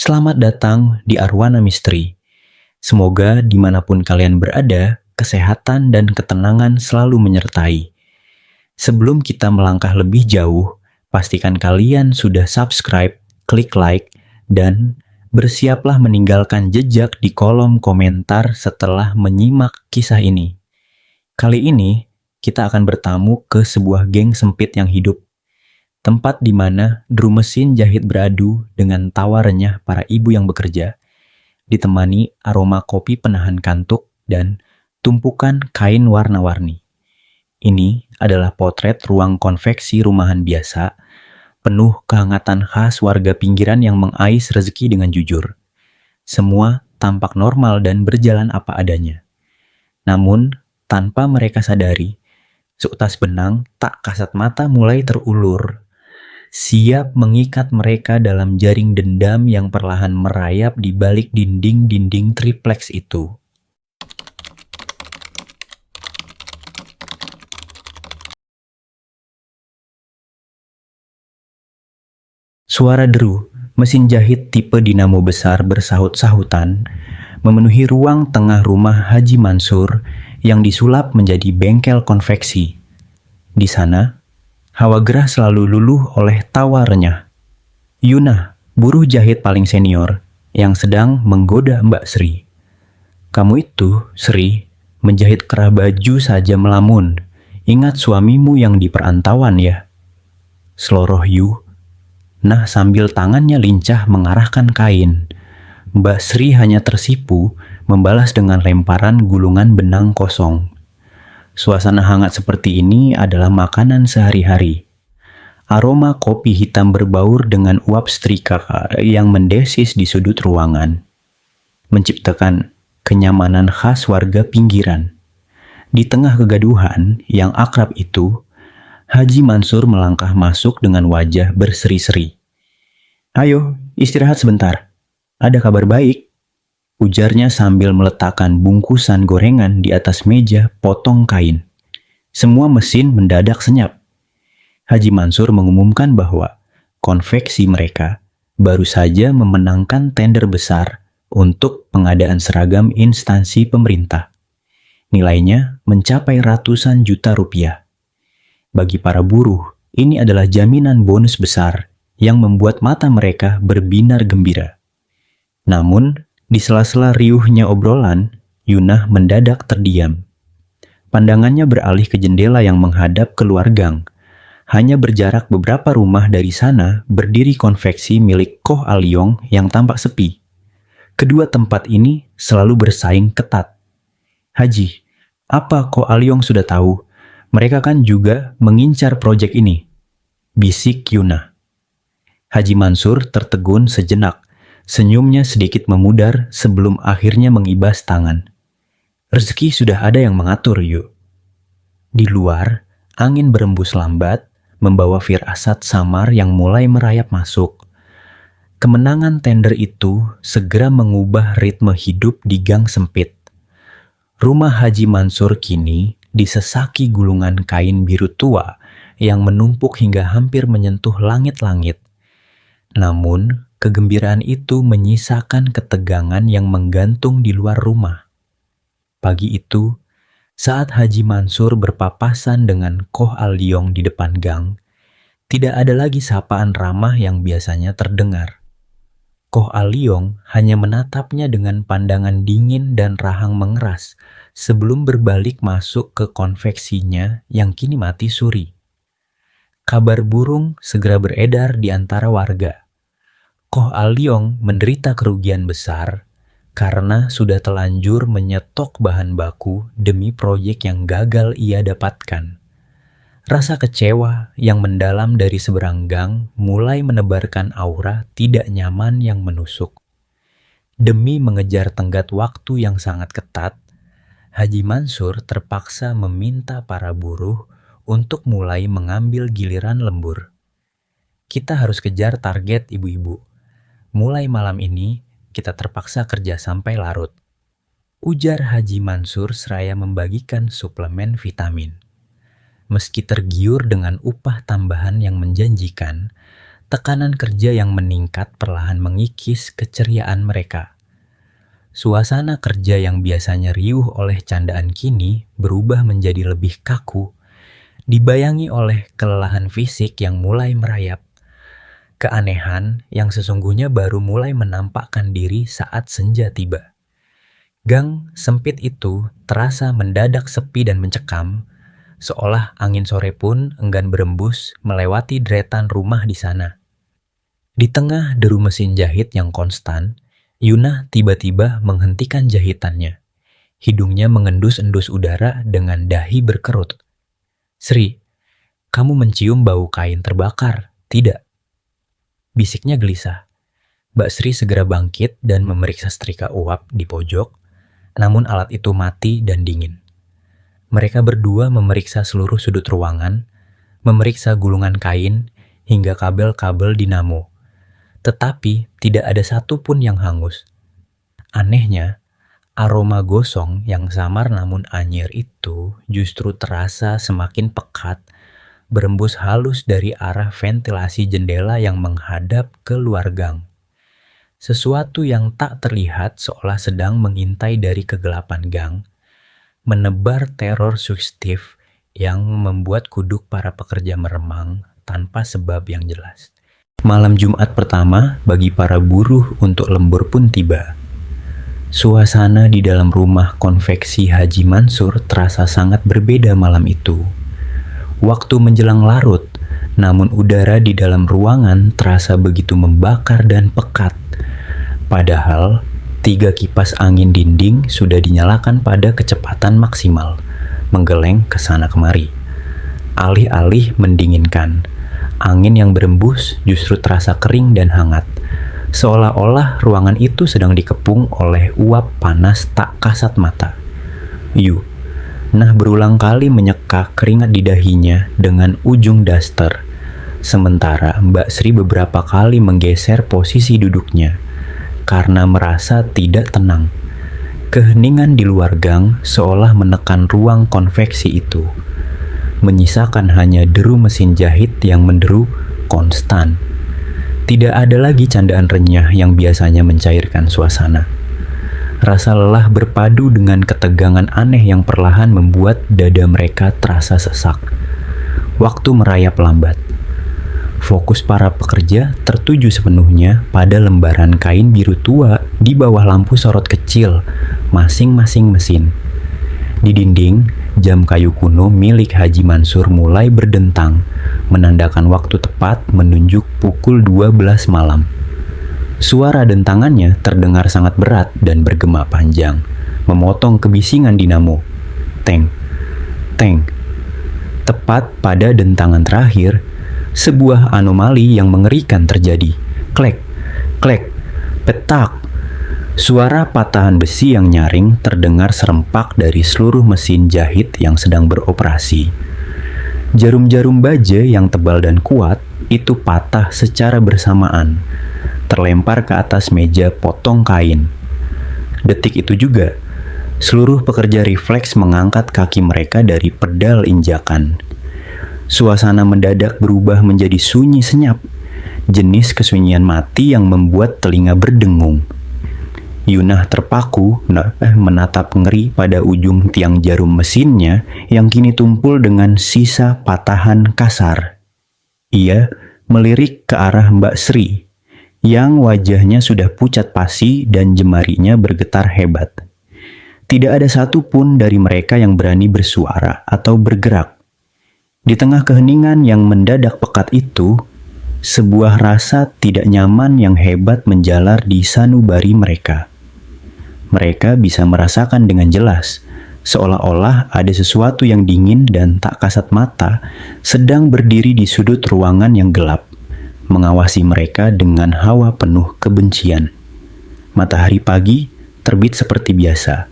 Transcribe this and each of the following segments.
Selamat datang di Arwana Misteri. Semoga dimanapun kalian berada, kesehatan dan ketenangan selalu menyertai. Sebelum kita melangkah lebih jauh, pastikan kalian sudah subscribe, klik like, dan bersiaplah meninggalkan jejak di kolom komentar setelah menyimak kisah ini. Kali ini, kita akan bertamu ke sebuah geng sempit yang hidup. Tempat di mana drum mesin jahit beradu dengan tawa renyah para ibu yang bekerja, ditemani aroma kopi penahan kantuk dan tumpukan kain warna-warni. Ini adalah potret ruang konveksi rumahan biasa, penuh kehangatan khas warga pinggiran yang mengais rezeki dengan jujur. Semua tampak normal dan berjalan apa adanya. Namun, tanpa mereka sadari, seutas benang tak kasat mata mulai terulur, siap mengikat mereka dalam jaring dendam yang perlahan merayap di balik dinding-dinding tripleks itu. Suara deru, mesin jahit tipe dinamo besar bersahut-sahutan, memenuhi ruang tengah rumah Haji Mansur yang disulap menjadi bengkel konveksi. Di sana, hawa gerah selalu luluh oleh tawa renyah. Yunah, buruh jahit paling senior, yang sedang menggoda Mbak Sri. Kamu itu, Sri, menjahit kerah baju saja melamun. Ingat suamimu yang di perantauan ya. Seloroh Yu, nah sambil tangannya lincah mengarahkan kain. Mbak Sri hanya tersipu, membalas dengan lemparan gulungan benang kosong. Suasana hangat seperti ini adalah makanan sehari-hari. Aroma kopi hitam berbaur dengan uap setrika yang mendesis di sudut ruangan, menciptakan kenyamanan khas warga pinggiran. Di tengah kegaduhan yang akrab itu, Haji Mansur melangkah masuk dengan wajah berseri-seri. "Ayo, istirahat sebentar. Ada kabar baik," ujarnya sambil meletakkan bungkusan gorengan di atas meja potong kain. Semua mesin mendadak senyap. Haji Mansur mengumumkan bahwa konveksi mereka baru saja memenangkan tender besar untuk pengadaan seragam instansi pemerintah. Nilainya mencapai ratusan juta rupiah. Bagi para buruh, ini adalah jaminan bonus besar yang membuat mata mereka berbinar gembira. Namun, di sela-sela riuhnya obrolan, Yunah mendadak terdiam. Pandangannya beralih ke jendela yang menghadap keluar gang. Hanya berjarak beberapa rumah dari sana berdiri konveksi milik Koh Alyong yang tampak sepi. Kedua tempat ini selalu bersaing ketat. "Haji, apa Koh Alyong sudah tahu? Mereka kan juga mengincar proyek ini," bisik Yunah. Haji Mansur tertegun sejenak. Senyumnya sedikit memudar sebelum akhirnya mengibas tangan. "Rezeki sudah ada yang mengatur, Yu." Di luar, angin berembus lambat, membawa firasat samar yang mulai merayap masuk. Kemenangan tender itu segera mengubah ritme hidup di gang sempit. Rumah Haji Mansur kini disesaki gulungan kain biru tua yang menumpuk hingga hampir menyentuh langit-langit. Namun, kegembiraan itu menyisakan ketegangan yang menggantung di luar rumah. Pagi itu, saat Haji Mansur berpapasan dengan Koh Alyong di depan gang, tidak ada lagi sapaan ramah yang biasanya terdengar. Koh Alyong hanya menatapnya dengan pandangan dingin dan rahang mengeras sebelum berbalik masuk ke konveksinya yang kini mati suri. Kabar burung segera beredar di antara warga. Koh Alyong menderita kerugian besar karena sudah telanjur menyetok bahan baku demi proyek yang gagal ia dapatkan. Rasa kecewa yang mendalam dari seberang gang mulai menebarkan aura tidak nyaman yang menusuk. Demi mengejar tenggat waktu yang sangat ketat, Haji Mansur terpaksa meminta para buruh untuk mulai mengambil giliran lembur. "Kita harus kejar target, ibu-ibu. Mulai malam ini, kita terpaksa kerja sampai larut," ujar Haji Mansur seraya membagikan suplemen vitamin. Meski tergiur dengan upah tambahan yang menjanjikan, Tekanan kerja yang meningkat perlahan mengikis keceriaan mereka. Suasana kerja yang biasanya riuh oleh candaan kini berubah menjadi lebih kaku, dibayangi oleh kelelahan fisik yang mulai merayap. Keanehan yang sesungguhnya baru mulai menampakkan diri saat senja tiba. Gang sempit itu terasa mendadak sepi dan mencekam, seolah angin sore pun enggan berembus melewati deretan rumah di sana. Di tengah deru mesin jahit yang konstan, Yuna tiba-tiba menghentikan jahitannya. Hidungnya mengendus-endus udara dengan dahi berkerut. "Sri, kamu mencium bau kain terbakar, tidak?" bisiknya gelisah. Mbak Sri segera bangkit dan memeriksa setrika uap di pojok, namun alat itu mati dan dingin. Mereka berdua memeriksa seluruh sudut ruangan, memeriksa gulungan kain hingga kabel-kabel dinamo. Tetapi tidak ada satu pun yang hangus. Anehnya, aroma gosong yang samar namun anyir itu justru terasa semakin pekat, berembus halus dari arah ventilasi jendela yang menghadap ke luar gang. Sesuatu yang tak terlihat seolah sedang mengintai dari kegelapan gang, menebar teror sugestif yang membuat kuduk para pekerja meremang tanpa sebab yang jelas. Malam Jumat pertama bagi para buruh untuk lembur pun tiba. Suasana di dalam rumah konveksi Haji Mansur terasa sangat berbeda malam itu. Waktu menjelang larut, namun udara di dalam ruangan terasa begitu membakar dan pekat. Padahal 3 kipas angin dinding sudah dinyalakan pada kecepatan maksimal, menggeleng ke sana kemari. Alih-alih mendinginkan, angin yang berembus justru terasa kering dan hangat, seolah-olah ruangan itu sedang dikepung oleh uap panas tak kasat mata. Nah berulang kali menyeka keringat di dahinya dengan ujung daster, sementara Mbak Sri beberapa kali menggeser posisi duduknya karena merasa tidak tenang. Keheningan di luar gang seolah menekan ruang konveksi itu, menyisakan hanya deru mesin jahit yang menderu konstan. Tidak ada lagi candaan renyah yang biasanya mencairkan suasana. Rasa lelah berpadu dengan ketegangan aneh yang perlahan membuat dada mereka terasa sesak. Waktu merayap lambat. Fokus para pekerja tertuju sepenuhnya pada lembaran kain biru tua di bawah lampu sorot kecil masing-masing mesin. Di dinding, jam kayu kuno milik Haji Mansur mulai berdentang, menandakan waktu tepat menunjuk pukul 12 malam. Suara dentangannya terdengar sangat berat dan bergema panjang, memotong kebisingan dinamo. Teng, teng. Tepat pada dentangan terakhir, sebuah anomali yang mengerikan terjadi. Klek, klek, petak. Suara patahan besi yang nyaring terdengar serempak dari seluruh mesin jahit yang sedang beroperasi. Jarum-jarum baja yang tebal dan kuat itu patah secara bersamaan, terlempar ke atas meja potong kain. Detik itu juga, seluruh pekerja refleks mengangkat kaki mereka dari pedal injakan. Suasana mendadak berubah menjadi sunyi senyap, jenis kesunyian mati yang membuat telinga berdengung. Yunah terpaku menatap ngeri pada ujung tiang jarum mesinnya yang kini tumpul dengan sisa patahan kasar. Ia melirik ke arah Mbak Sri, yang wajahnya sudah pucat pasi dan jemarinya bergetar hebat. Tidak ada satupun dari mereka yang berani bersuara atau bergerak. Di tengah keheningan yang mendadak pekat itu, sebuah rasa tidak nyaman yang hebat menjalar di sanubari mereka. Mereka bisa merasakan dengan jelas, seolah-olah ada sesuatu yang dingin dan tak kasat mata sedang berdiri di sudut ruangan yang gelap, mengawasi mereka dengan hawa penuh kebencian. Matahari pagi terbit seperti biasa,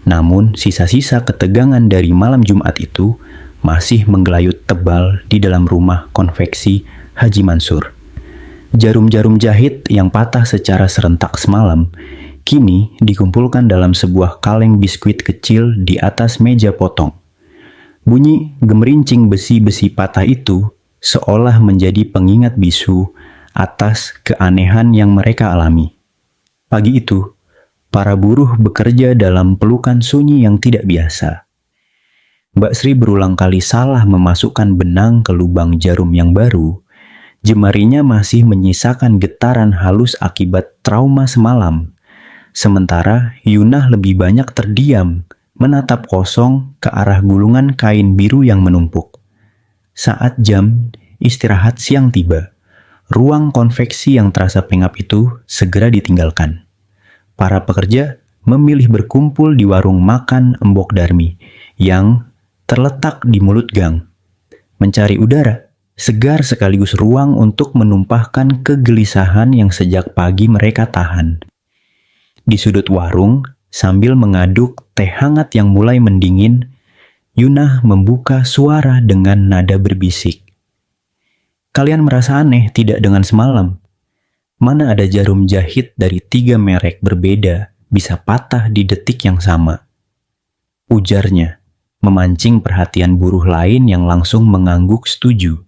namun sisa-sisa ketegangan dari malam Jumat itu masih menggelayut tebal di dalam rumah konveksi Haji Mansur. Jarum-jarum jahit yang patah secara serentak semalam kini dikumpulkan dalam sebuah kaleng biskuit kecil di atas meja potong. Bunyi gemerincing besi-besi patah itu seolah menjadi pengingat bisu atas keanehan yang mereka alami. Pagi itu, para buruh bekerja dalam pelukan sunyi yang tidak biasa. Mbak Sri berulang kali salah memasukkan benang ke lubang jarum yang baru. Jemarinya masih menyisakan getaran halus akibat trauma semalam. Sementara Yunah lebih banyak terdiam, menatap kosong ke arah gulungan kain biru yang menumpuk. Saat jam istirahat siang tiba, ruang konveksi yang terasa pengap itu segera ditinggalkan. Para pekerja memilih berkumpul di warung makan Embok Darmi yang terletak di mulut gang. Mencari udara segar sekaligus ruang untuk menumpahkan kegelisahan yang sejak pagi mereka tahan. Di sudut warung, sambil mengaduk teh hangat yang mulai mendingin, Yunah membuka suara dengan nada berbisik. Kalian merasa aneh tidak dengan semalam? Mana ada jarum jahit dari 3 merek berbeda bisa patah di detik yang sama? Ujarnya, memancing perhatian buruh lain yang langsung mengangguk setuju.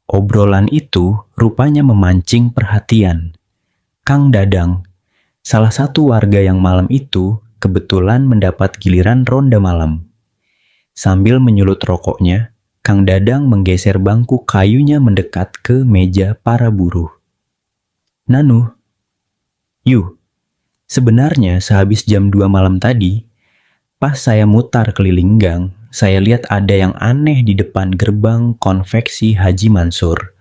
Obrolan itu rupanya memancing perhatian. Kang Dadang, salah satu warga yang malam itu, kebetulan mendapat giliran ronda malam. Sambil menyulut rokoknya, Kang Dadang menggeser bangku kayunya mendekat ke meja para buruh. Nanu, Yu, sebenarnya sehabis jam 2 malam tadi, pas saya mutar keliling gang, saya lihat ada yang aneh di depan gerbang konveksi Haji Mansur,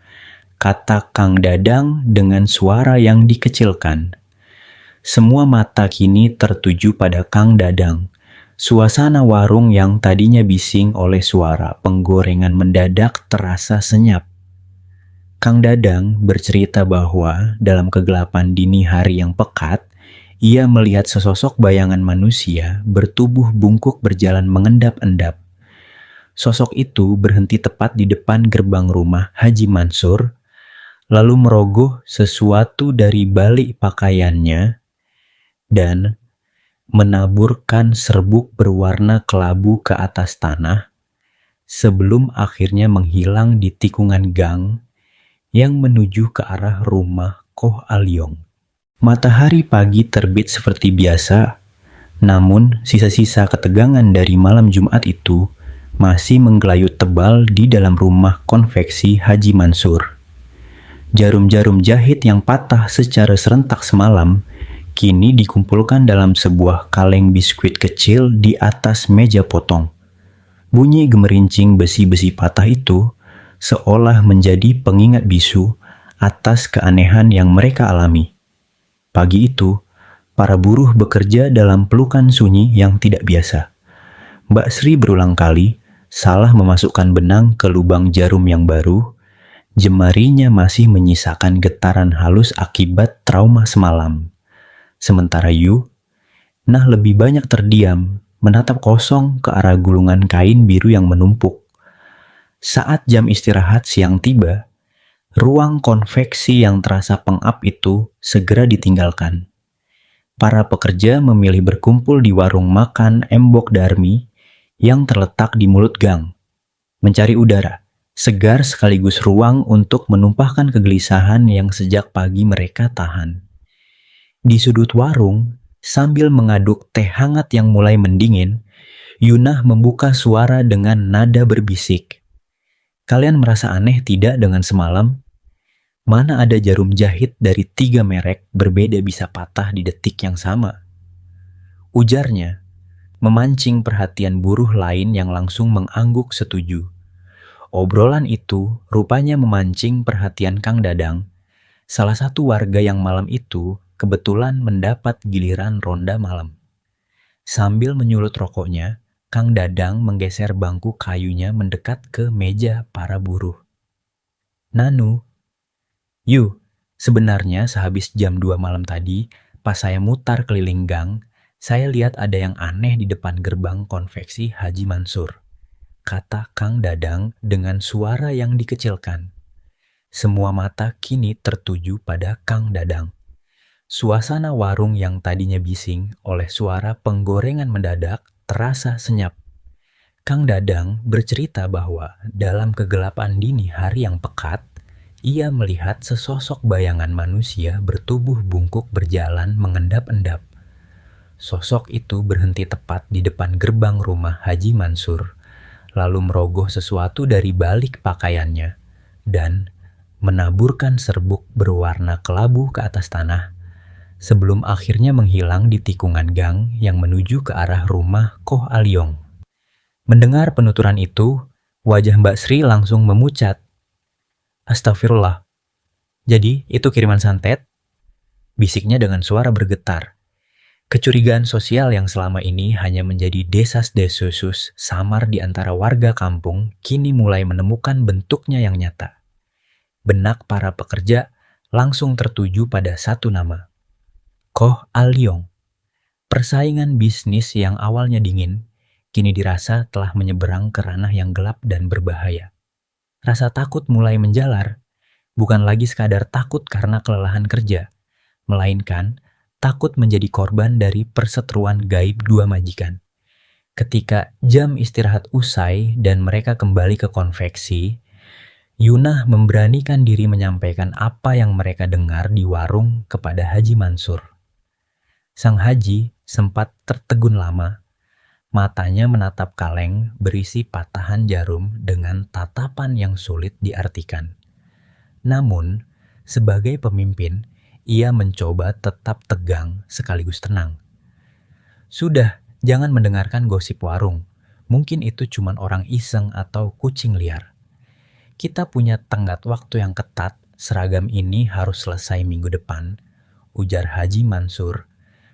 kata Kang Dadang dengan suara yang dikecilkan. Semua mata kini tertuju pada Kang Dadang. Suasana warung yang tadinya bising oleh suara penggorengan mendadak terasa senyap. Kang Dadang bercerita bahwa dalam kegelapan dini hari yang pekat, ia melihat sesosok bayangan manusia bertubuh bungkuk berjalan mengendap-endap. Sosok itu berhenti tepat di depan gerbang rumah Haji Mansur, lalu merogoh sesuatu dari balik pakaiannya dan menaburkan serbuk berwarna kelabu ke atas tanah sebelum akhirnya menghilang di tikungan gang yang menuju ke arah rumah Koh Alyong. Matahari pagi terbit seperti biasa, namun sisa-sisa ketegangan dari malam Jumat itu masih menggelayut tebal di dalam rumah konveksi Haji Mansur. Jarum-jarum jahit yang patah secara serentak semalam kini dikumpulkan dalam sebuah kaleng biskuit kecil di atas meja potong. Bunyi gemerincing besi-besi patah itu seolah menjadi pengingat bisu atas keanehan yang mereka alami. Pagi itu, para buruh bekerja dalam pelukan sunyi yang tidak biasa. Mbak Sri berulang kali salah memasukkan benang ke lubang jarum yang baru. Jemarinya masih menyisakan getaran halus akibat trauma semalam. Sementara Yu, lebih banyak terdiam, menatap kosong ke arah gulungan kain biru yang menumpuk. Saat jam istirahat siang tiba, ruang konveksi yang terasa pengap itu segera ditinggalkan. Para pekerja memilih berkumpul di warung makan Embok Darmi yang terletak di mulut gang. Mencari udara, segar sekaligus ruang untuk menumpahkan kegelisahan yang sejak pagi mereka tahan. Di sudut warung, sambil mengaduk teh hangat yang mulai mendingin, Yunah membuka suara dengan nada berbisik. Kalian merasa aneh tidak dengan semalam? Mana ada jarum jahit dari 3 merek berbeda bisa patah di detik yang sama? Ujarnya, memancing perhatian buruh lain yang langsung mengangguk setuju. Obrolan itu rupanya memancing perhatian Kang Dadang, salah satu warga yang malam itu kebetulan mendapat giliran ronda malam. Sambil menyulut rokoknya, Kang Dadang menggeser bangku kayunya mendekat ke meja para buruh. Nanu, Yu, sebenarnya sehabis jam 2 malam tadi, pas saya mutar keliling gang, saya lihat ada yang aneh di depan gerbang konveksi Haji Mansur, kata Kang Dadang dengan suara yang dikecilkan. Semua mata kini tertuju pada Kang Dadang. Suasana warung yang tadinya bising oleh suara penggorengan mendadak terasa senyap. Kang Dadang bercerita bahwa dalam kegelapan dini hari yang pekat, ia melihat sesosok bayangan manusia bertubuh bungkuk berjalan mengendap-endap. Sosok itu berhenti tepat di depan gerbang rumah Haji Mansur, lalu merogoh sesuatu dari balik pakaiannya, dan menaburkan serbuk berwarna kelabu ke atas tanah, sebelum akhirnya menghilang di tikungan gang yang menuju ke arah rumah Koh Aliong. Mendengar penuturan itu, wajah Mbak Sri langsung memucat. Astagfirullah. Jadi, itu kiriman santet? Bisiknya dengan suara bergetar. Kecurigaan sosial yang selama ini hanya menjadi desas-desus samar di antara warga kampung kini mulai menemukan bentuknya yang nyata. Benak para pekerja langsung tertuju pada satu nama. Koh Aliong. Persaingan bisnis yang awalnya dingin, kini dirasa telah menyeberang ke ranah yang gelap dan berbahaya. Rasa takut mulai menjalar, bukan lagi sekadar takut karena kelelahan kerja, melainkan takut menjadi korban dari perseteruan gaib dua majikan. Ketika jam istirahat usai dan mereka kembali ke konveksi, Yunah memberanikan diri menyampaikan apa yang mereka dengar di warung kepada Haji Mansur. Sang Haji sempat tertegun lama. Matanya menatap kaleng berisi patahan jarum dengan tatapan yang sulit diartikan. Namun, sebagai pemimpin, ia mencoba tetap tegang sekaligus tenang. Sudah, jangan mendengarkan gosip warung. Mungkin itu cuma orang iseng atau kucing liar. Kita punya tenggat waktu yang ketat, seragam ini harus selesai minggu depan, ujar Haji Mansur,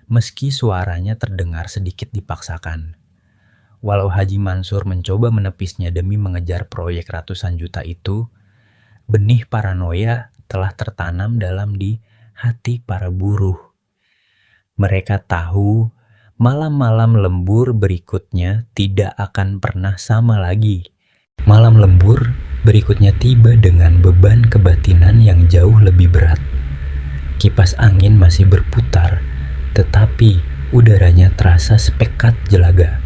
meski suaranya terdengar sedikit dipaksakan. Walau Haji Mansur mencoba menepisnya demi mengejar proyek ratusan juta itu, benih paranoia telah tertanam dalam di hati para buruh. Mereka tahu malam-malam lembur berikutnya tidak akan pernah sama lagi. Malam lembur berikutnya tiba dengan beban kebatinan yang jauh lebih berat. Kipas angin masih berputar, tetapi udaranya terasa sepekat jelaga.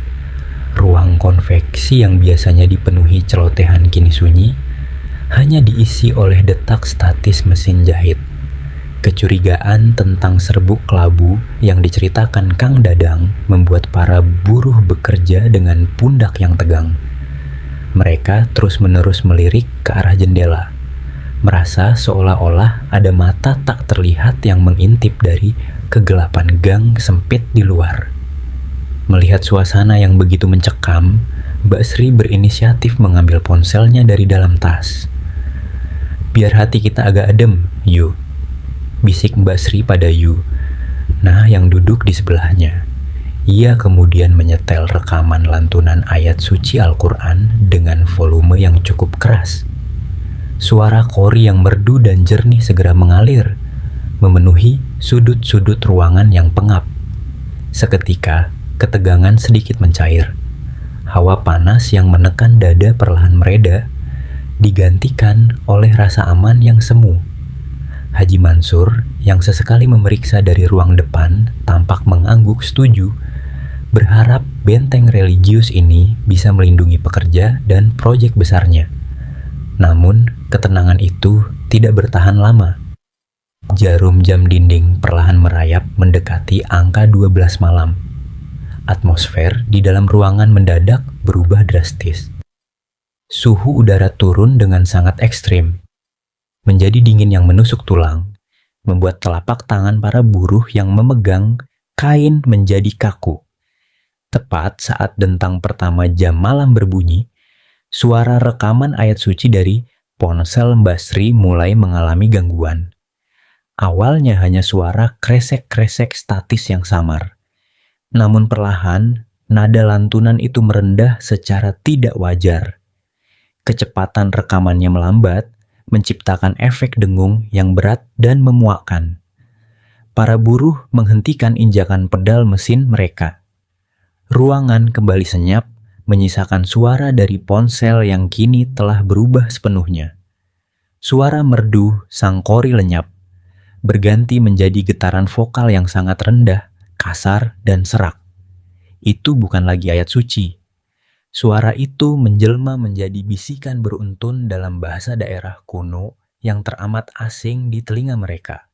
Ruang konveksi yang biasanya dipenuhi celotehan kini sunyi, hanya diisi oleh detak statis mesin jahit. Kecurigaan tentang serbuk kelabu yang diceritakan Kang Dadang membuat para buruh bekerja dengan pundak yang tegang. Mereka terus-menerus melirik ke arah jendela, merasa seolah-olah ada mata tak terlihat yang mengintip dari kegelapan gang sempit di luar. Melihat suasana yang begitu mencekam, Mbak Sri berinisiatif mengambil ponselnya dari dalam tas. Biar hati kita agak adem, Yu, bisik Mbak Sri pada Yu, yang duduk di sebelahnya. Ia kemudian menyetel rekaman lantunan ayat suci Al-Quran dengan volume yang cukup keras. Suara qori yang merdu dan jernih segera mengalir, memenuhi sudut-sudut ruangan yang pengap. Seketika, ketegangan sedikit mencair. Hawa panas yang menekan dada perlahan mereda, digantikan oleh rasa aman yang semu. Haji Mansur yang sesekali memeriksa dari ruang depan tampak mengangguk setuju, berharap benteng religius ini bisa melindungi pekerja dan proyek besarnya. Namun, ketenangan itu tidak bertahan lama. Jarum jam dinding perlahan merayap mendekati angka 12 malam. Atmosfer di dalam ruangan mendadak berubah drastis. Suhu udara turun dengan sangat ekstrim, menjadi dingin yang menusuk tulang, membuat telapak tangan para buruh yang memegang kain menjadi kaku. Tepat saat dentang pertama jam malam berbunyi, suara rekaman ayat suci dari ponsel Mbak Sri mulai mengalami gangguan. Awalnya hanya suara kresek-kresek statis yang samar. Namun perlahan, nada lantunan itu merendah secara tidak wajar. Kecepatan rekamannya melambat, menciptakan efek dengung yang berat dan memuakkan. Para buruh menghentikan injakan pedal mesin mereka. Ruangan kembali senyap, menyisakan suara dari ponsel yang kini telah berubah sepenuhnya. Suara merdu sang qori lenyap, berganti menjadi getaran vokal yang sangat rendah, kasar, dan serak. Itu bukan lagi ayat suci. Suara itu menjelma menjadi bisikan beruntun dalam bahasa daerah kuno yang teramat asing di telinga mereka.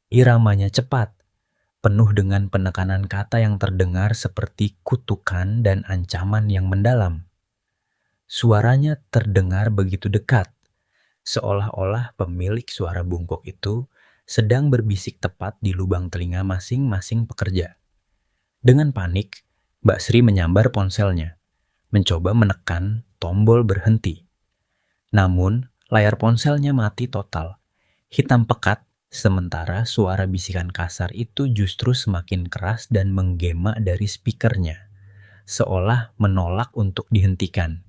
Iramanya cepat, penuh dengan penekanan kata yang terdengar seperti kutukan dan ancaman yang mendalam. Suaranya terdengar begitu dekat, seolah-olah pemilik suara bungkuk itu sedang berbisik tepat di lubang telinga masing-masing pekerja. Dengan panik, Mbak Sri menyambar ponselnya, mencoba menekan tombol berhenti. Namun, layar ponselnya mati total, hitam pekat. Sementara suara bisikan kasar itu justru semakin keras dan menggema dari speakernya, seolah menolak untuk dihentikan.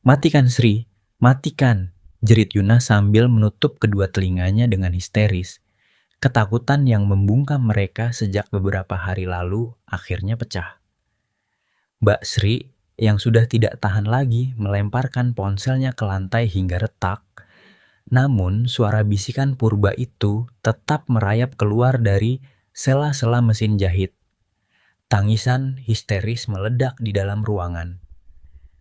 "Matikan Sri, matikan!" jerit Yuna sambil menutup kedua telinganya dengan histeris. Ketakutan yang membungkam mereka sejak beberapa hari lalu akhirnya pecah. Mbak Sri yang sudah tidak tahan lagi melemparkan ponselnya ke lantai hingga retak. Namun suara bisikan purba itu tetap merayap keluar dari sela-sela mesin jahit. Tangisan histeris meledak di dalam ruangan.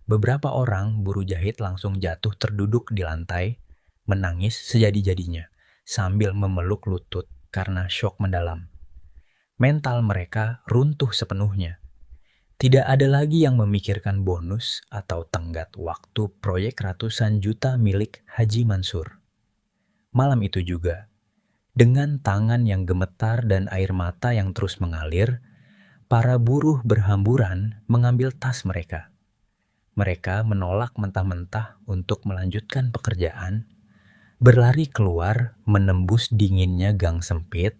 Beberapa orang buruh jahit langsung jatuh terduduk di lantai, menangis sejadi-jadinya sambil memeluk lutut karena syok mendalam. Mental mereka runtuh sepenuhnya. Tidak ada lagi yang memikirkan bonus atau tenggat waktu proyek ratusan juta milik Haji Mansur. Malam itu juga, dengan tangan yang gemetar dan air mata yang terus mengalir, para buruh berhamburan mengambil tas mereka. Mereka menolak mentah-mentah untuk melanjutkan pekerjaan, berlari keluar menembus dinginnya gang sempit,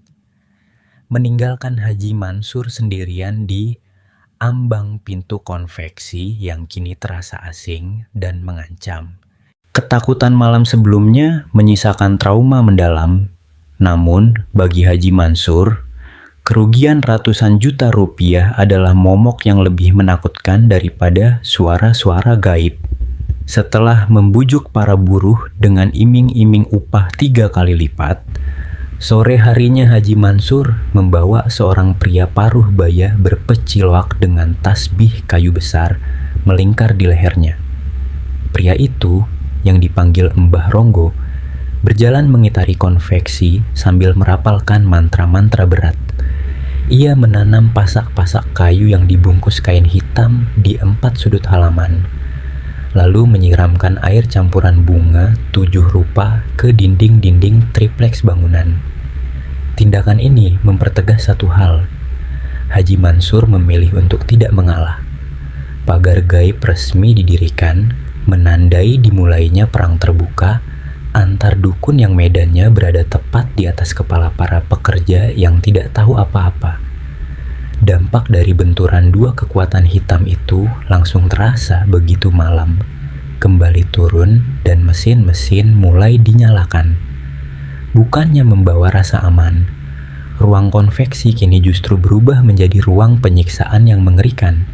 meninggalkan Haji Mansur sendirian di ambang pintu konveksi yang kini terasa asing dan mengancam. Ketakutan malam sebelumnya menyisakan trauma mendalam, namun bagi Haji Mansur, kerugian ratusan juta rupiah adalah momok yang lebih menakutkan daripada suara-suara gaib. Setelah membujuk para buruh dengan iming-iming upah 3 kali lipat, sore harinya Haji Mansur membawa seorang pria paruh baya berpecilwak dengan tasbih kayu besar melingkar di lehernya. Pria itu, yang dipanggil Mbah Ronggo, berjalan mengitari konveksi sambil merapalkan mantra-mantra berat. Ia menanam pasak-pasak kayu yang dibungkus kain hitam di 4 sudut halaman, lalu menyiramkan air campuran bunga 7 rupa ke dinding-dinding tripleks bangunan. Tindakan ini mempertegas satu hal. Haji Mansur memilih untuk tidak mengalah. Pagar gaib resmi didirikan, menandai dimulainya perang terbuka antar dukun yang medannya berada tepat di atas kepala para pekerja yang tidak tahu apa-apa. Dampak dari benturan dua kekuatan hitam itu langsung terasa begitu malam kembali turun dan mesin-mesin mulai dinyalakan. Bukannya membawa rasa aman, ruang konveksi kini justru berubah menjadi ruang penyiksaan yang mengerikan.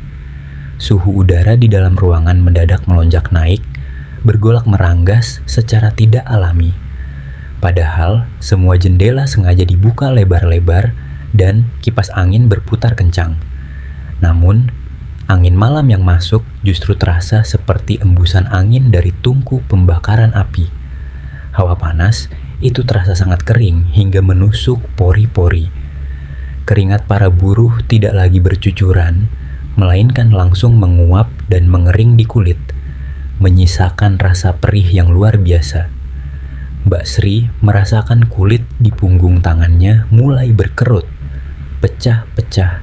Suhu udara di dalam ruangan mendadak melonjak naik, bergolak meranggas secara tidak alami. Padahal semua jendela sengaja dibuka lebar-lebar dan kipas angin berputar kencang. Namun, angin malam yang masuk justru terasa seperti embusan angin dari tungku pembakaran api. Hawa panas itu terasa sangat kering hingga menusuk pori-pori. Keringat para buruh tidak lagi bercucuran, melainkan langsung menguap dan mengering di kulit, menyisakan rasa perih yang luar biasa. Mbak Sri merasakan kulit di punggung tangannya mulai berkerut, pecah-pecah,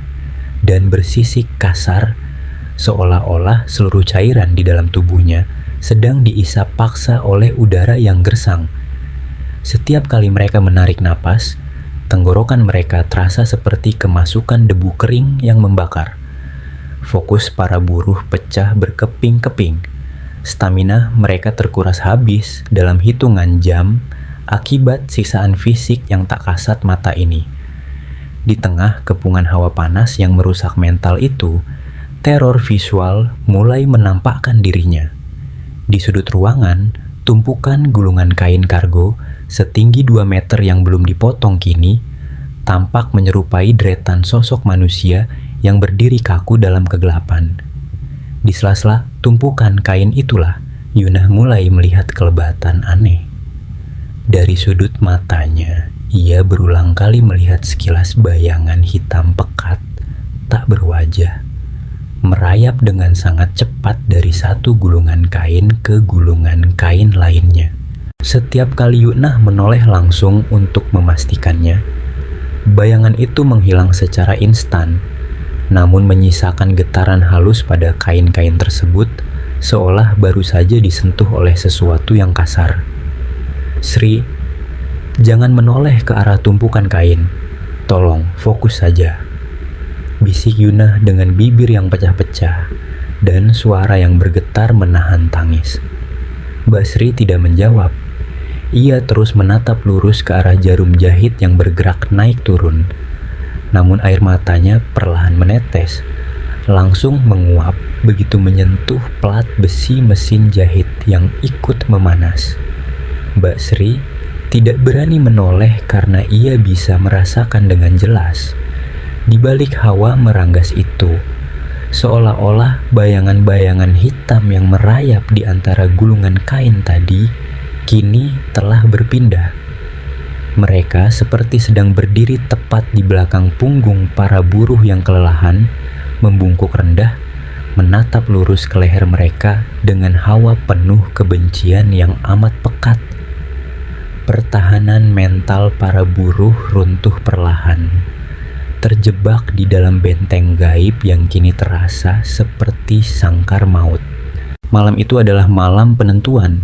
dan bersisik kasar, seolah-olah seluruh cairan di dalam tubuhnya sedang diisap paksa oleh udara yang gersang. Setiap kali mereka menarik napas, tenggorokan mereka terasa seperti kemasukan debu kering yang membakar. Fokus para buruh pecah berkeping-keping. Stamina mereka terkuras habis dalam hitungan jam akibat siksaan fisik yang tak kasat mata ini. Di tengah kepungan hawa panas yang merusak mental itu, teror visual mulai menampakkan dirinya. Di sudut ruangan, tumpukan gulungan kain kargo setinggi 2 meter yang belum dipotong kini tampak menyerupai deretan sosok manusia yang berdiri kaku dalam kegelapan. Di sela-sela tumpukan kain itulah, Yuna mulai melihat kelebatan aneh. Dari sudut matanya, ia berulang kali melihat sekilas bayangan hitam pekat, tak berwajah, merayap dengan sangat cepat dari satu gulungan kain ke gulungan kain lainnya. Setiap kali Yunah menoleh langsung untuk memastikannya, bayangan itu menghilang secara instan, namun menyisakan getaran halus pada kain-kain tersebut, seolah baru saja disentuh oleh sesuatu yang kasar. "Sri, jangan menoleh ke arah tumpukan kain. Tolong, fokus saja," bisik Yunah dengan bibir yang pecah-pecah dan suara yang bergetar menahan tangis. Mbak Sri tidak menjawab. Ia terus menatap lurus ke arah jarum jahit yang bergerak naik turun. Namun air matanya perlahan menetes, langsung menguap begitu menyentuh plat besi mesin jahit yang ikut memanas. Mbak Sri tidak berani menoleh karena ia bisa merasakan dengan jelas. Di balik hawa meranggas itu, seolah-olah bayangan-bayangan hitam yang merayap di antara gulungan kain tadi kini telah berpindah. Mereka seperti sedang berdiri tepat di belakang punggung para buruh yang kelelahan, membungkuk rendah, menatap lurus ke leher mereka dengan hawa penuh kebencian yang amat pekat. Pertahanan mental para buruh runtuh perlahan, terjebak di dalam benteng gaib yang kini terasa seperti sangkar maut. Malam itu adalah malam penentuan,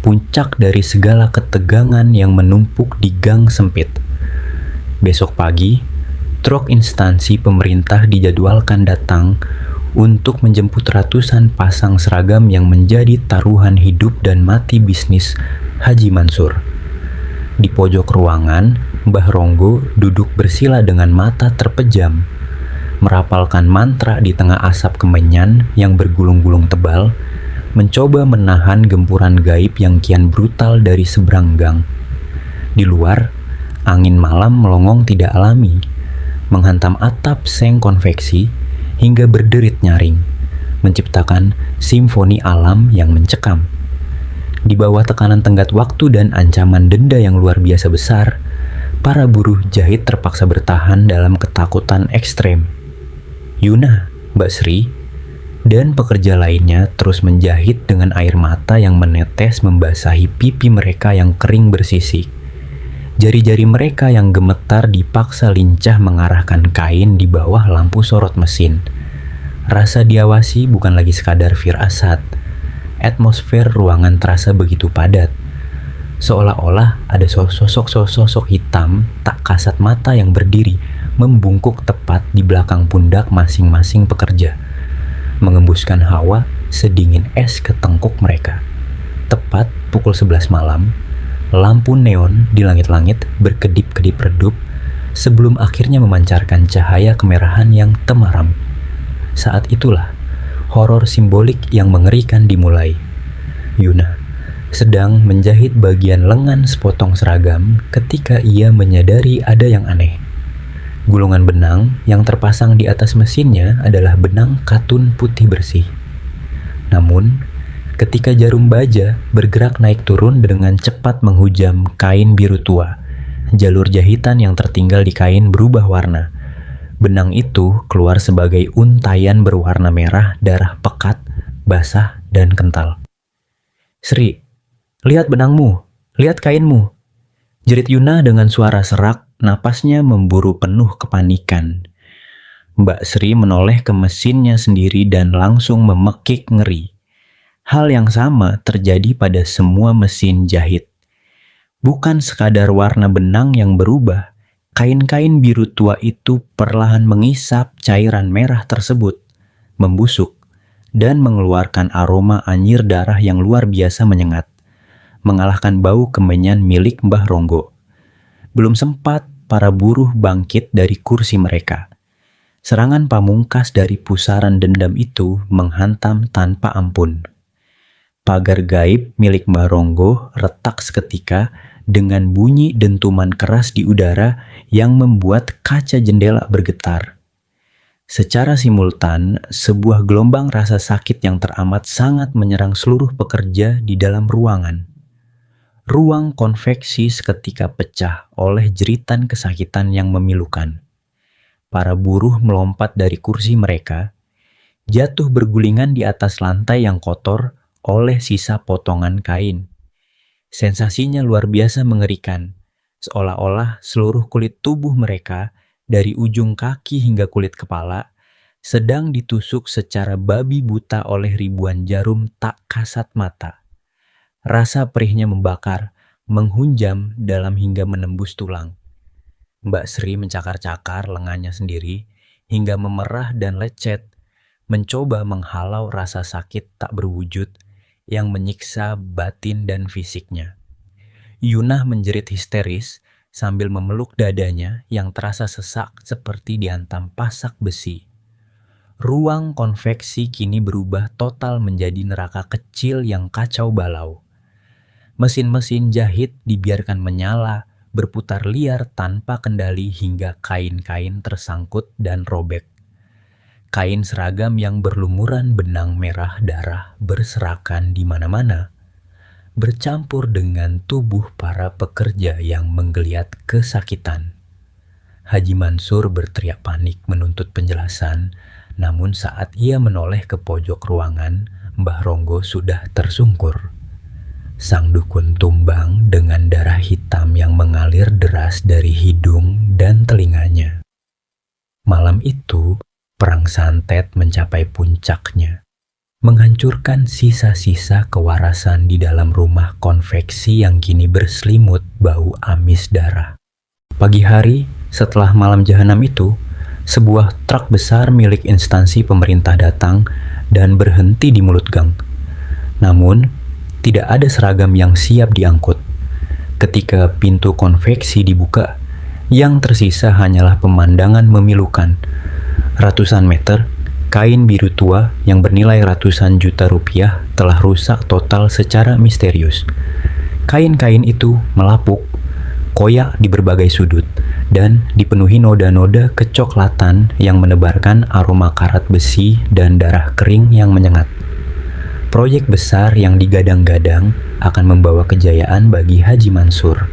puncak dari segala ketegangan yang menumpuk di gang sempit. Besok pagi, truk instansi pemerintah dijadwalkan datang untuk menjemput ratusan pasang seragam yang menjadi taruhan hidup dan mati bisnis Haji Mansur. Di pojok ruangan, Mbah Ronggo duduk bersila dengan mata terpejam, merapalkan mantra di tengah asap kemenyan yang bergulung-gulung tebal, mencoba menahan gempuran gaib yang kian brutal dari seberang gang. Di luar, angin malam melongong tidak alami, menghantam atap seng konveksi hingga berderit nyaring, menciptakan simfoni alam yang mencekam. Di bawah tekanan tenggat waktu dan ancaman denda yang luar biasa besar, para buruh jahit terpaksa bertahan dalam ketakutan ekstrem. Yunah, Mbak Sri, dan pekerja lainnya terus menjahit dengan air mata yang menetes membasahi pipi mereka yang kering bersisik. Jari-jari mereka yang gemetar dipaksa lincah mengarahkan kain di bawah lampu sorot mesin. Rasa diawasi bukan lagi sekadar firasat. Atmosfer ruangan terasa begitu padat, seolah-olah ada sosok-sosok hitam tak kasat mata yang berdiri membungkuk tepat di belakang pundak masing-masing pekerja, mengembuskan hawa sedingin es ke tengkuk mereka. Tepat pukul 11 malam, lampu neon di langit-langit berkedip-kedip redup sebelum akhirnya memancarkan cahaya kemerahan yang temaram. Saat itulah horor simbolik yang mengerikan dimulai. Yunah sedang menjahit bagian lengan sepotong seragam ketika ia menyadari ada yang aneh. Gulungan benang yang terpasang di atas mesinnya adalah benang katun putih bersih. Namun, ketika jarum baja bergerak naik turun dengan cepat menghujam kain biru tua, jalur jahitan yang tertinggal di kain berubah warna. Benang itu keluar sebagai untayan berwarna merah darah pekat, basah, dan kental. "Sri, lihat benangmu, lihat kainmu," jerit Yunah dengan suara serak, napasnya memburu penuh kepanikan. Mbak Sri menoleh ke mesinnya sendiri dan langsung memekik ngeri. Hal yang sama terjadi pada semua mesin jahit. Bukan sekadar warna benang yang berubah, kain-kain biru tua itu perlahan mengisap cairan merah tersebut, membusuk, dan mengeluarkan aroma anyir darah yang luar biasa menyengat, mengalahkan bau kemenyan milik Mbah Ronggo. Belum sempat para buruh bangkit dari kursi mereka, serangan pamungkas dari pusaran dendam itu menghantam tanpa ampun. Pagar gaib milik Mbah Ronggo retak seketika dengan bunyi dentuman keras di udara yang membuat kaca jendela bergetar. Secara simultan, sebuah gelombang rasa sakit yang teramat sangat menyerang seluruh pekerja di dalam ruangan. Ruang konveksi seketika pecah oleh jeritan kesakitan yang memilukan. Para buruh melompat dari kursi mereka, jatuh bergulingan di atas lantai yang kotor oleh sisa potongan kain. Sensasinya luar biasa mengerikan, seolah-olah seluruh kulit tubuh mereka, dari ujung kaki hingga kulit kepala, sedang ditusuk secara babi buta oleh ribuan jarum tak kasat mata. Rasa perihnya membakar, menghunjam dalam hingga menembus tulang. Mbak Sri mencakar-cakar lengannya sendiri hingga memerah dan lecet, mencoba menghalau rasa sakit tak berwujud yang menyiksa batin dan fisiknya. Yunah menjerit histeris sambil memeluk dadanya yang terasa sesak seperti dihantam pasak besi. Ruang konveksi kini berubah total menjadi neraka kecil yang kacau balau. Mesin-mesin jahit dibiarkan menyala, berputar liar tanpa kendali hingga kain-kain tersangkut dan robek. Kain seragam yang berlumuran benang merah darah berserakan di mana-mana, bercampur dengan tubuh para pekerja yang menggeliat kesakitan. Haji Mansur berteriak panik menuntut penjelasan, namun saat ia menoleh ke pojok ruangan, Mbah Ronggo sudah tersungkur. Sang dukun tumbang dengan darah hitam yang mengalir deras dari hidung dan telinganya. Malam itu, perang santet mencapai puncaknya, menghancurkan sisa-sisa kewarasan di dalam rumah konveksi yang kini berselimut bau amis darah. Pagi hari, setelah malam jahanam itu, sebuah truk besar milik instansi pemerintah datang dan berhenti di mulut gang. Namun, tidak ada seragam yang siap diangkut. Ketika pintu konveksi dibuka, yang tersisa hanyalah pemandangan memilukan. Ratusan meter, kain biru tua yang bernilai ratusan juta rupiah telah rusak total secara misterius. Kain-kain itu melapuk, koyak di berbagai sudut, dan dipenuhi noda-noda kecoklatan yang menebarkan aroma karat besi dan darah kering yang menyengat. Proyek besar yang digadang-gadang akan membawa kejayaan bagi Haji Mansur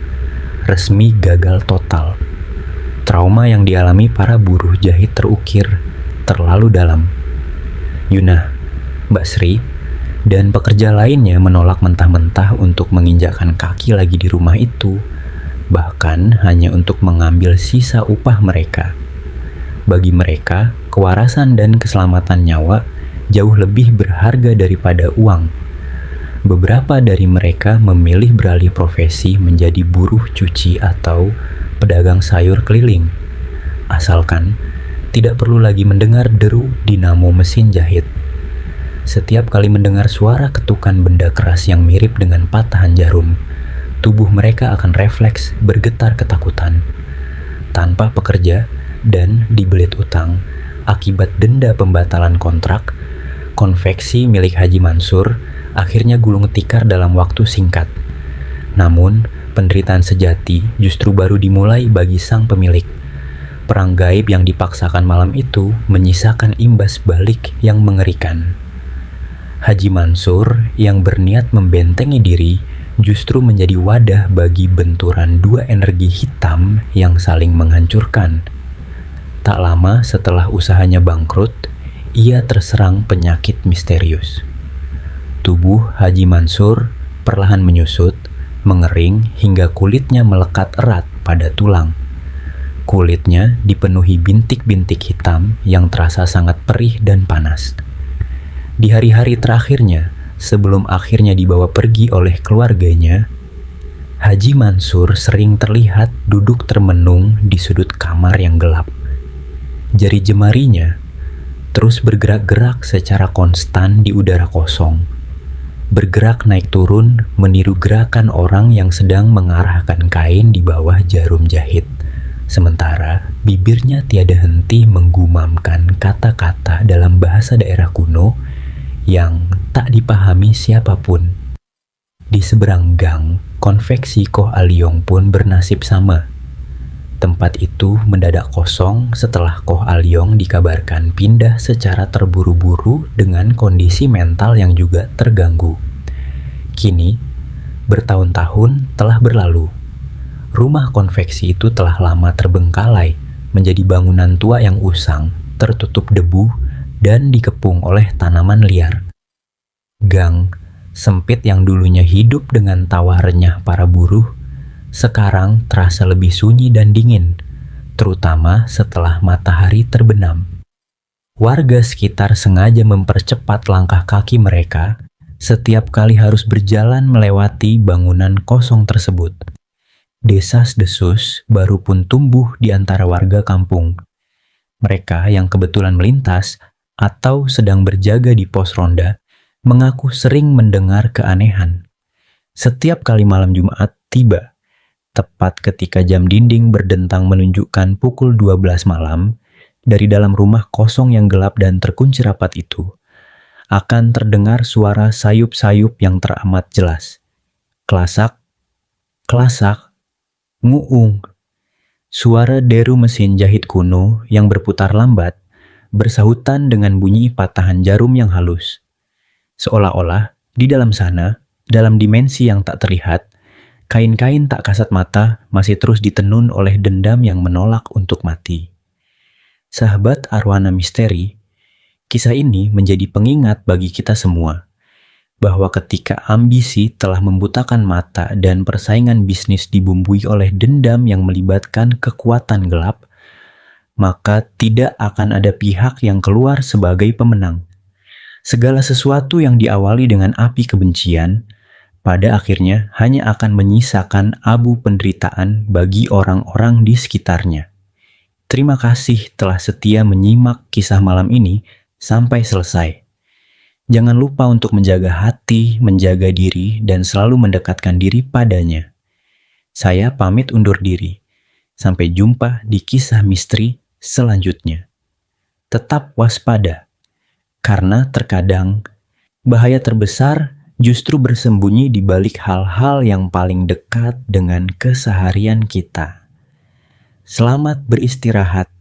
resmi gagal total. Trauma yang dialami para buruh jahit terukir terlalu dalam. Yunah, Mbak Sri, dan pekerja lainnya menolak mentah-mentah untuk menginjakkan kaki lagi di rumah itu, bahkan hanya untuk mengambil sisa upah mereka. Bagi mereka, kewarasan dan keselamatan nyawa jauh lebih berharga daripada uang. Beberapa dari mereka memilih beralih profesi menjadi buruh cuci atau pedagang sayur keliling, asalkan tidak perlu lagi mendengar deru dinamo mesin jahit. Setiap kali mendengar suara ketukan benda keras yang mirip dengan patahan jarum, tubuh mereka akan refleks bergetar ketakutan. Tanpa pekerja dan dibelit utang akibat denda pembatalan kontrak, konveksi milik Haji Mansur akhirnya gulung tikar dalam waktu singkat. Namun, penderitaan sejati justru baru dimulai bagi sang pemilik. Perang gaib yang dipaksakan malam itu menyisakan imbas balik yang mengerikan. Haji Mansur yang berniat membentengi diri justru menjadi wadah bagi benturan dua energi hitam yang saling menghancurkan. Tak lama setelah usahanya bangkrut, ia terserang penyakit misterius. Tubuh Haji Mansur perlahan menyusut, mengering hingga kulitnya melekat erat pada tulang. Kulitnya dipenuhi bintik-bintik hitam yang terasa sangat perih dan panas. Di hari-hari terakhirnya, sebelum akhirnya dibawa pergi oleh keluarganya, Haji Mansur sering terlihat duduk termenung di sudut kamar yang gelap. Jari jemarinya terus bergerak-gerak secara konstan di udara kosong, bergerak naik turun meniru gerakan orang yang sedang mengarahkan kain di bawah jarum jahit, sementara bibirnya tiada henti menggumamkan kata-kata dalam bahasa daerah kuno yang tak dipahami siapapun. Di seberang gang, konveksi Koh Aliong pun bernasib sama. Tempat itu mendadak kosong setelah Koh Aliong dikabarkan pindah secara terburu-buru dengan kondisi mental yang juga terganggu. Kini, Bertahun-tahun telah berlalu. Rumah konveksi itu telah lama terbengkalai menjadi bangunan tua yang usang, tertutup debu, dan dikepung oleh tanaman liar. Gang sempit yang dulunya hidup dengan tawa renyah para buruh, sekarang terasa lebih sunyi dan dingin, terutama setelah matahari terbenam. Warga sekitar sengaja mempercepat langkah kaki mereka setiap kali harus berjalan melewati bangunan kosong tersebut. Desas-desus baru pun tumbuh di antara warga kampung. Mereka yang kebetulan melintas atau sedang berjaga di pos ronda mengaku sering mendengar keanehan. Setiap kali malam Jumat tiba, tepat ketika jam dinding berdentang menunjukkan pukul 12 malam, dari dalam rumah kosong yang gelap dan terkunci rapat itu, akan terdengar suara sayup-sayup yang teramat jelas. Klasak, klasak, nguung. Suara deru mesin jahit kuno yang berputar lambat, bersahutan dengan bunyi patahan jarum yang halus. Seolah-olah di dalam sana, dalam dimensi yang tak terlihat, kain-kain tak kasat mata masih terus ditenun oleh dendam yang menolak untuk mati. Sahabat Arwana Misteri, kisah ini menjadi pengingat bagi kita semua bahwa ketika ambisi telah membutakan mata dan persaingan bisnis dibumbui oleh dendam yang melibatkan kekuatan gelap, maka tidak akan ada pihak yang keluar sebagai pemenang. Segala sesuatu yang diawali dengan api kebencian, pada akhirnya hanya akan menyisakan abu penderitaan bagi orang-orang di sekitarnya. Terima kasih telah setia menyimak kisah malam ini sampai selesai. Jangan lupa untuk menjaga hati, menjaga diri, dan selalu mendekatkan diri padanya. Saya pamit undur diri. Sampai jumpa di kisah misteri selanjutnya. Tetap waspada, karena terkadang bahaya terbesar justru bersembunyi di balik hal-hal yang paling dekat dengan keseharian kita. Selamat beristirahat